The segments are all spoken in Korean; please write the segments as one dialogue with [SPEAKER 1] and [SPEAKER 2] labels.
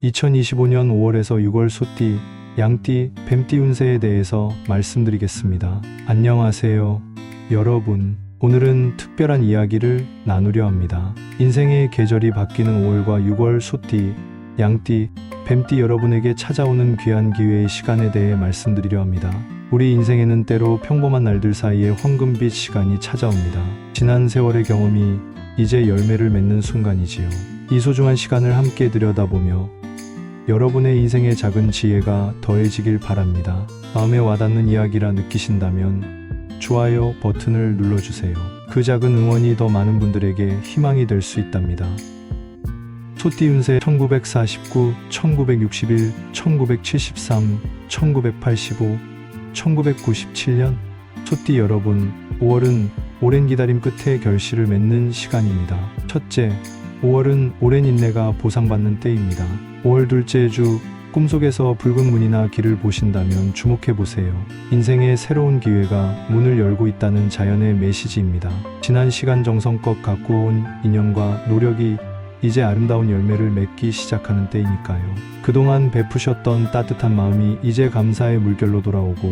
[SPEAKER 1] 2025년 5월에서 6월 소띠, 양띠, 뱀띠 운세에 대해서 말씀드리겠습니다. 안녕하세요, 여러분. 오늘은 특별한 이야기를 나누려 합니다. 인생의 계절이 바뀌는 5월과 6월 소띠, 양띠, 뱀띠 여러분에게 찾아오는 귀한 기회의 시간에 대해 말씀드리려 합니다. 우리 인생에는 때로 평범한 날들 사이에 황금빛 시간이 찾아옵니다. 지난 세월의 경험이 이제 열매를 맺는 순간이지요. 이 소중한 시간을 함께 들여다보며 여러분의 인생의 작은 지혜가 더해지길 바랍니다. 마음에 와닿는 이야기라 느끼신다면 좋아요 버튼을 눌러주세요. 그 작은 응원이 더 많은 분들에게 희망이 될 수 있답니다. 소띠 운세 1949, 1961, 1973, 1985, 1997년 소띠 여러분, 5월은 오랜 기다림 끝에 결실을 맺는 시간입니다. 첫째, 5월은 오랜 인내가 보상받는 때입니다. 5월 둘째 주, 꿈속에서 붉은 문이나 길을 보신다면 주목해보세요. 인생의 새로운 기회가 문을 열고 있다는 자연의 메시지입니다. 지난 시간 정성껏 갖고 온 인연과 노력이 이제 아름다운 열매를 맺기 시작하는 때이니까요. 그동안 베푸셨던 따뜻한 마음이 이제 감사의 물결로 돌아오고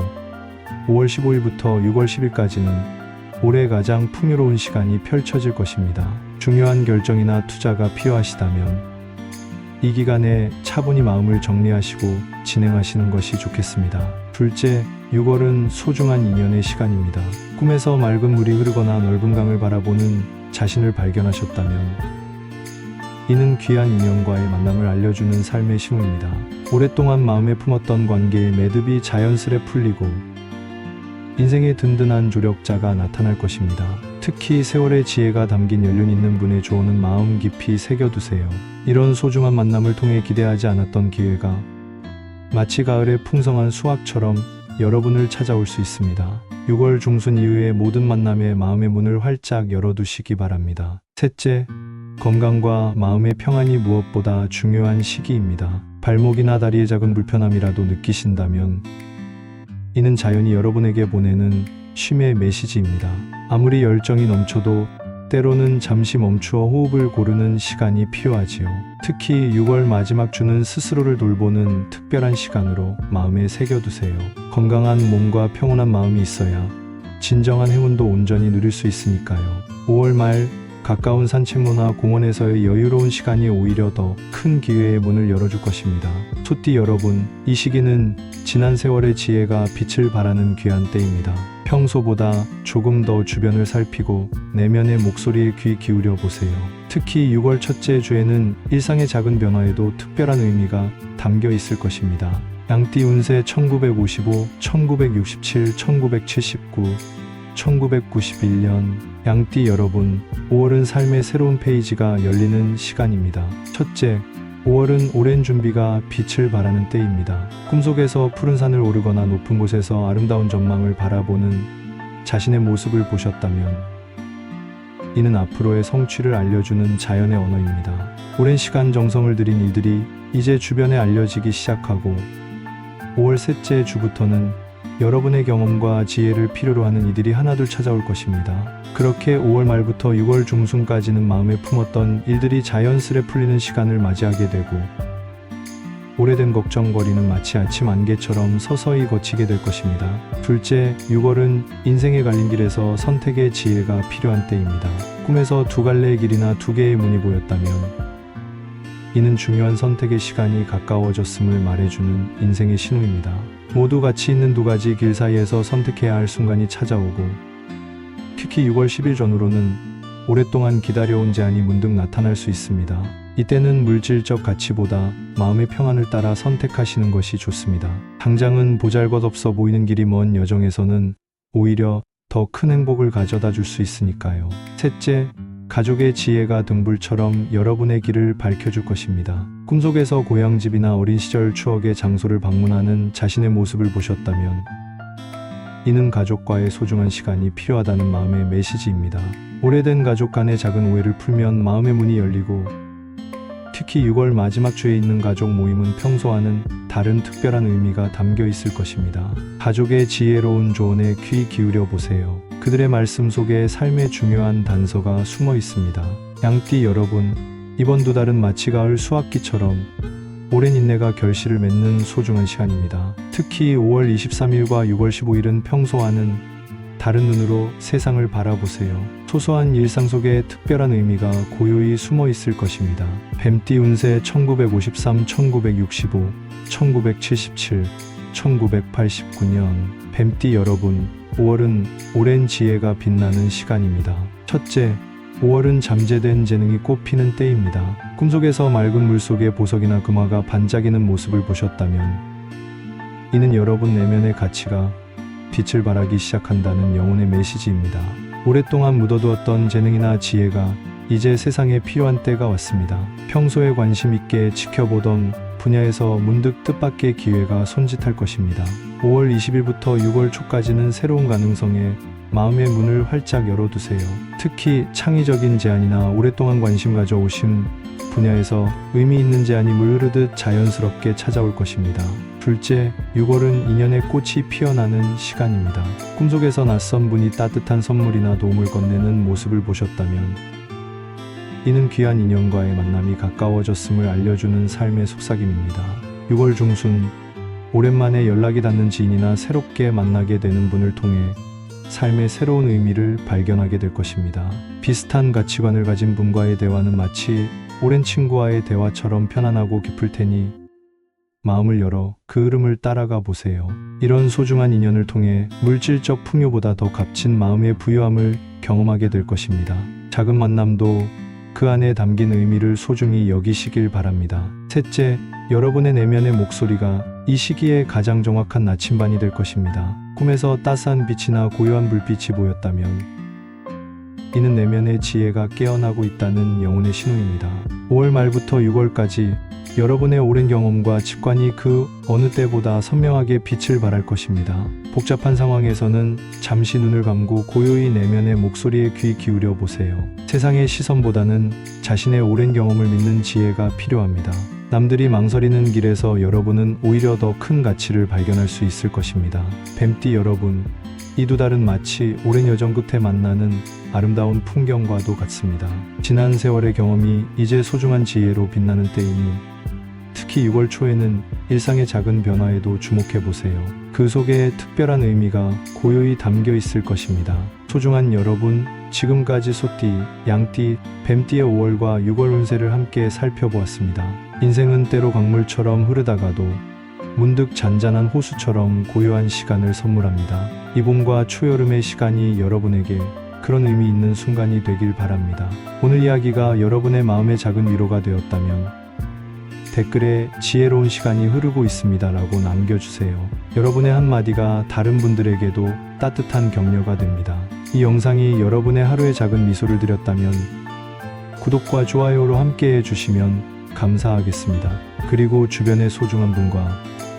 [SPEAKER 1] 5월 15일부터 6월 10일까지는 올해 가장 풍요로운 시간이 펼쳐질 것입니다. 중요한 결정이나 투자가 필요하시다면 이 기간에 차분히 마음을 정리하시고 진행하시는 것이 좋겠습니다. 둘째, 6월은 소중한 인연의 시간입니다. 꿈에서 맑은 물이 흐르거나 넓은 강을 바라보는 자신을 발견하셨다면 이는 귀한 인연과의 만남을 알려주는 삶의 신호입니다. 오랫동안 마음에 품었던 관계의 매듭이 자연스레 풀리고 인생의 든든한 조력자가 나타날 것입니다. 특히 세월의 지혜가 담긴 연륜 있는 분의 조언은 마음 깊이 새겨두세요. 이런 소중한 만남을 통해 기대하지 않았던 기회가 마치 가을의 풍성한 수확처럼 여러분을 찾아올 수 있습니다. 6월 중순 이후의 모든 만남에 마음의 문을 활짝 열어두시기 바랍니다. 셋째, 건강과 마음의 평안이 무엇보다 중요한 시기입니다. 발목이나 다리의 작은 불편함이라도 느끼신다면 이는 자연이 여러분에게 보내는 쉼의 메시지입니다. 아무리 열정이 넘쳐도 때로는 잠시 멈추어 호흡을 고르는 시간이 필요하지요. 특히 6월 마지막 주는 스스로를 돌보는 특별한 시간으로 마음에 새겨두세요. 건강한 몸과 평온한 마음이 있어야 진정한 행운도 온전히 누릴 수 있으니까요. 5월 말 가까운 산책로나 공원에서의 여유로운 시간이 오히려 더 큰 기회의 문을 열어줄 것입니다. 소띠 여러분, 이 시기는 지난 세월의 지혜가 빛을 발하는 귀한 때입니다. 평소보다 조금 더 주변을 살피고 내면의 목소리에 귀 기울여 보세요. 특히 6월 첫째 주에는 일상의 작은 변화에도 특별한 의미가 담겨 있을 것입니다. 양띠 운세 1955, 1967, 1979, 1991년 양띠 여러분, 5월은 삶의 새로운 페이지가 열리는 시간입니다. 첫째, 5월은 오랜 준비가 빛을 발하는 때입니다. 꿈속에서 푸른 산을 오르거나 높은 곳에서 아름다운 전망을 바라보는 자신의 모습을 보셨다면 이는 앞으로의 성취를 알려주는 자연의 언어입니다. 오랜 시간 정성을 들인 일들이 이제 주변에 알려지기 시작하고 5월 셋째 주부터는 여러분의 경험과 지혜를 필요로 하는 이들이 하나둘 찾아올 것입니다. 그렇게 5월 말부터 6월 중순까지는 마음에 품었던 일들이 자연스레 풀리는 시간을 맞이하게 되고 오래된 걱정거리는 마치 아침 안개처럼 서서히 거치게 될 것입니다. 둘째, 6월은 인생의 갈림길에서 선택의 지혜가 필요한 때입니다. 꿈에서 두 갈래의 길이나 두 개의 문이 보였다면 이는 중요한 선택의 시간이 가까워졌음을 말해주는 인생의 신호입니다. 모두 가치 있는 두 가지 길 사이에서 선택해야 할 순간이 찾아오고 특히 6월 10일 전후로는 오랫동안 기다려온 제안이 문득 나타날 수 있습니다. 이때는 물질적 가치보다 마음의 평안을 따라 선택하시는 것이 좋습니다. 당장은 보잘것없어 보이는 길이 먼 여정에서는 오히려 더 큰 행복을 가져다 줄 수 있으니까요. 셋째, 가족의 지혜가 등불처럼 여러분의 길을 밝혀줄 것입니다. 꿈속에서 고향집이나 어린 시절 추억의 장소를 방문하는 자신의 모습을 보셨다면 이는 가족과의 소중한 시간이 필요하다는 마음의 메시지입니다. 오래된 가족 간의 작은 오해를 풀면 마음의 문이 열리고 특히 6월 마지막 주에 있는 가족 모임은 평소와는 다른 특별한 의미가 담겨 있을 것입니다. 가족의 지혜로운 조언에 귀 기울여 보세요. 그들의 말씀 속에 삶의 중요한 단서가 숨어 있습니다. 양띠 여러분, 이번 두 달은 마치 가을 수확기처럼 오랜 인내가 결실을 맺는 소중한 시간입니다. 특히 5월 23일과 6월 15일은 평소와는 다른 눈으로 세상을 바라보세요. 소소한 일상 속에 특별한 의미가 고요히 숨어 있을 것입니다. 뱀띠 운세 1953, 1965, 1977, 1989년. 뱀띠 여러분, 5월은 오랜 지혜가 빛나는 시간입니다. 첫째, 5월은 잠재된 재능이 꽃피는 때입니다. 꿈속에서 맑은 물속에 보석이나 금화가 반짝이는 모습을 보셨다면 이는 여러분 내면의 가치가 빛을 발하기 시작한다는 영혼의 메시지입니다. 오랫동안 묻어두었던 재능이나 지혜가 이제 세상에 필요한 때가 왔습니다. 평소에 관심 있게 지켜보던 분야에서 문득 뜻밖의 기회가 손짓할 것입니다. 5월 20일부터 6월 초까지는 새로운 가능성에 마음의 문을 활짝 열어두세요. 특히 창의적인 제안이나 오랫동안 관심 가져오신 분야에서 의미 있는 제안이 물 흐르듯 자연스럽게 찾아올 것입니다. 둘째, 6월은 인연의 꽃이 피어나는 시간입니다. 꿈속에서 낯선 분이 따뜻한 선물이나 도움을 건네는 모습을 보셨다면 이는 귀한 인연과의 만남이 가까워졌음을 알려주는 삶의 속삭임입니다. 6월 중순, 오랜만에 연락이 닿는 지인이나 새롭게 만나게 되는 분을 통해 삶의 새로운 의미를 발견하게 될 것입니다. 비슷한 가치관을 가진 분과의 대화는 마치 오랜 친구와의 대화처럼 편안하고 깊을 테니 마음을 열어 그 흐름을 따라가 보세요. 이런 소중한 인연을 통해 물질적 풍요보다 더 값진 마음의 부유함을 경험하게 될 것입니다. 작은 만남도 그 안에 담긴 의미를 소중히 여기시길 바랍니다. 셋째, 여러분의 내면의 목소리가 이 시기에 가장 정확한 나침반이 될 것입니다. 꿈에서 따스한 빛이나 고요한 불빛이 보였다면 이는 내면의 지혜가 깨어나고 있다는 영혼의 신호입니다. 5월 말부터 6월까지 여러분의 오랜 경험과 직관이 그 어느 때보다 선명하게 빛을 발할 것입니다. 복잡한 상황에서는 잠시 눈을 감고 고요히 내면의 목소리에 귀 기울여 보세요. 세상의 시선보다는 자신의 오랜 경험을 믿는 지혜가 필요합니다. 남들이 망설이는 길에서 여러분은 오히려 더 큰 가치를 발견할 수 있을 것입니다. 뱀띠 여러분, 이 두 달은 마치 오랜 여정 끝에 만나는 아름다운 풍경과도 같습니다. 지난 세월의 경험이 이제 소중한 지혜로 빛나는 때이니 특히 6월 초에는 일상의 작은 변화에도 주목해 보세요. 그 속에 특별한 의미가 고요히 담겨 있을 것입니다. 소중한 여러분, 지금까지 소띠, 양띠, 뱀띠의 5월과 6월 운세를 함께 살펴보았습니다. 인생은 때로 강물처럼 흐르다가도 문득 잔잔한 호수처럼 고요한 시간을 선물합니다. 이 봄과 초여름의 시간이 여러분에게 그런 의미 있는 순간이 되길 바랍니다. 오늘 이야기가 여러분의 마음의 작은 위로가 되었다면 댓글에 지혜로운 시간이 흐르고 있습니다 라고 남겨주세요. 여러분의 한마디가 다른 분들에게도 따뜻한 격려가 됩니다. 이 영상이 여러분의 하루에 작은 미소를 드렸다면 구독과 좋아요로 함께 해주시면 감사하겠습니다. 그리고 주변의 소중한 분과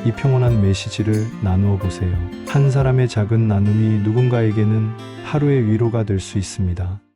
[SPEAKER 1] 이 평온한 메시지를 나누어 보세요. 한 사람의 작은 나눔이 누군가에게는 하루의 위로가 될 수 있습니다.